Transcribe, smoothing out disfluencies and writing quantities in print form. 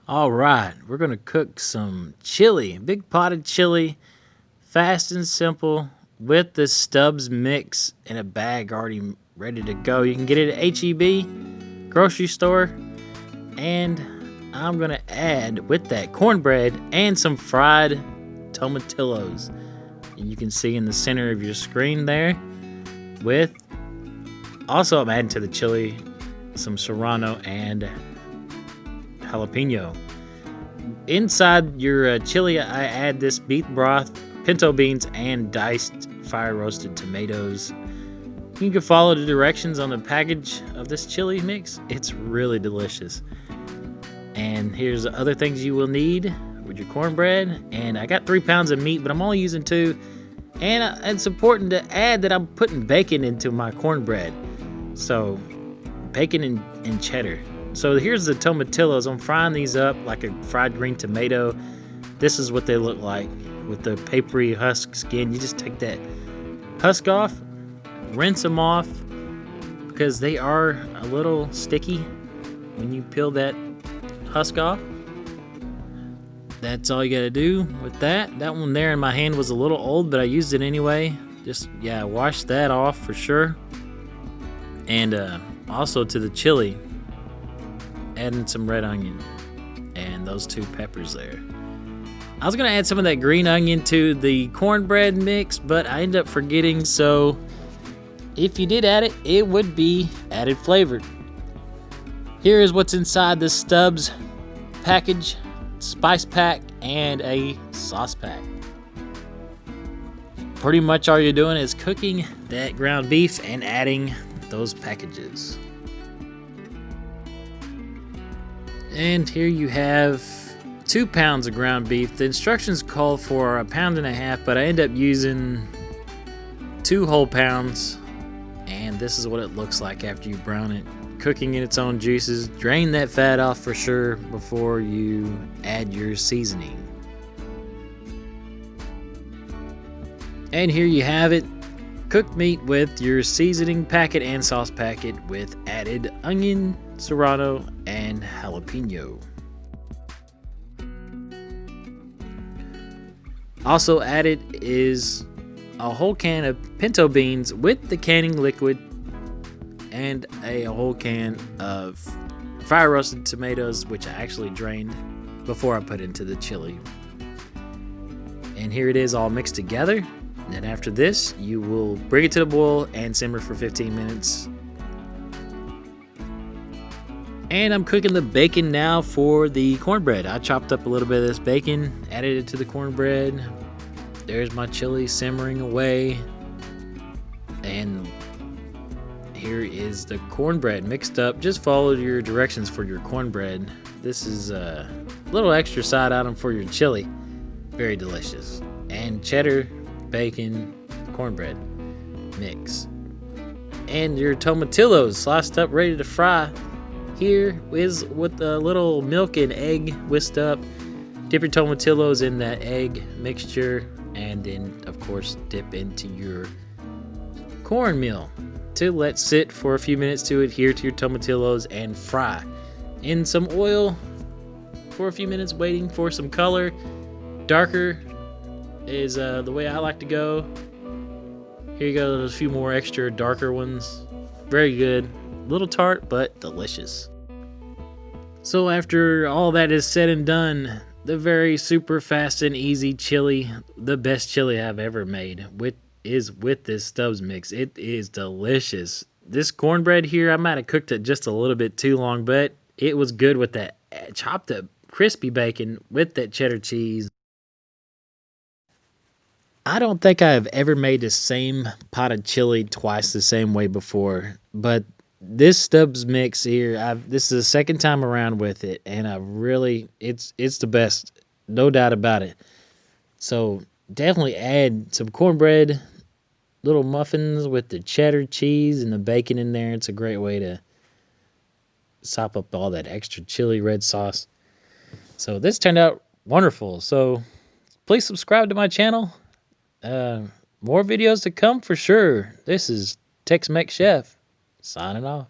All right, we're going to cook some chili, big pot of chili, fast and simple, with the Stubbs mix in a bag already ready to go. You can get it at HEB, grocery store, and I'm going to add with that cornbread and some fried tomatillos. You can see in the center of your screen there with, also I'm adding to the chili some serrano and jalapeno. Inside your chili, I add this beef broth, pinto beans, and diced fire roasted tomatoes. You can follow the directions on the package of this chili mix. It's really delicious. And here's the other things you will need with your cornbread. And I got 3 pounds of meat, but I'm only using 2. And it's important to add that I'm putting bacon into my cornbread. So bacon and cheddar. So here's the tomatillos. I'm frying these up like a fried green tomato. This is what they look like with the papery husk skin. You just take that husk off, rinse them off because they are a little sticky when you peel that husk off. That's all you gotta do with that. That one there in my hand was a little old, but I used it anyway. Just, wash that off for sure. And also to the chili, adding some red onion and those 2 peppers there. I was gonna add some of that green onion to the cornbread mix, but I ended up forgetting, so if you did add it, it would be added flavor. Here is what's inside the Stubbs package: spice pack and a sauce pack. Pretty much all you're doing is cooking that ground beef and adding those packages. And here you have 2 pounds of ground beef. The instructions call for 1.5 pounds, but I end up using 2 whole pounds. And this is what it looks like after you brown it. Cooking in its own juices. Drain that fat off for sure before you add your seasoning. And here you have it. Cooked meat with your seasoning packet and sauce packet with added onion, serrano, and jalapeno. Also added is a whole can of pinto beans with the canning liquid and a whole can of fire roasted tomatoes, which I actually drained before I put into the chili. And here it is all mixed together. And after this, you will bring it to the boil and simmer for 15 minutes. And I'm cooking the bacon now for the cornbread. I chopped up a little bit of this bacon, added it to the cornbread. There's my chili simmering away. And here is the cornbread mixed up. Just follow your directions for your cornbread. This is a little extra side item for your chili. Very delicious. And cheddar, bacon, cornbread mix. And your tomatillos sliced up, ready to fry. Here is with a little milk and egg whisked up. Dip your tomatillos in that egg mixture, and then of course dip into your cornmeal to let sit for a few minutes to adhere to your tomatillos and fry in some oil for a few minutes, waiting for some color. Darker is the way I like to go. Here you go, there's a few more extra darker ones. Very good. A little tart, but delicious. So after all that is said and done, the very super fast and easy chili, the best chili I've ever made, is with this Stubbs mix. It is delicious. This cornbread here, I might have cooked it just a little bit too long, but it was good with that chopped up crispy bacon with that cheddar cheese. I don't think I have ever made the same pot of chili twice the same way before, but this Stubbs mix here, this is the second time around with it, and it's the best, no doubt about it. So definitely add some cornbread, little muffins with the cheddar cheese and the bacon in there. It's a great way to sop up all that extra chili red sauce. So this turned out wonderful. So please subscribe to my channel. More videos to come for sure. This is Tex-Mex Chef signing off.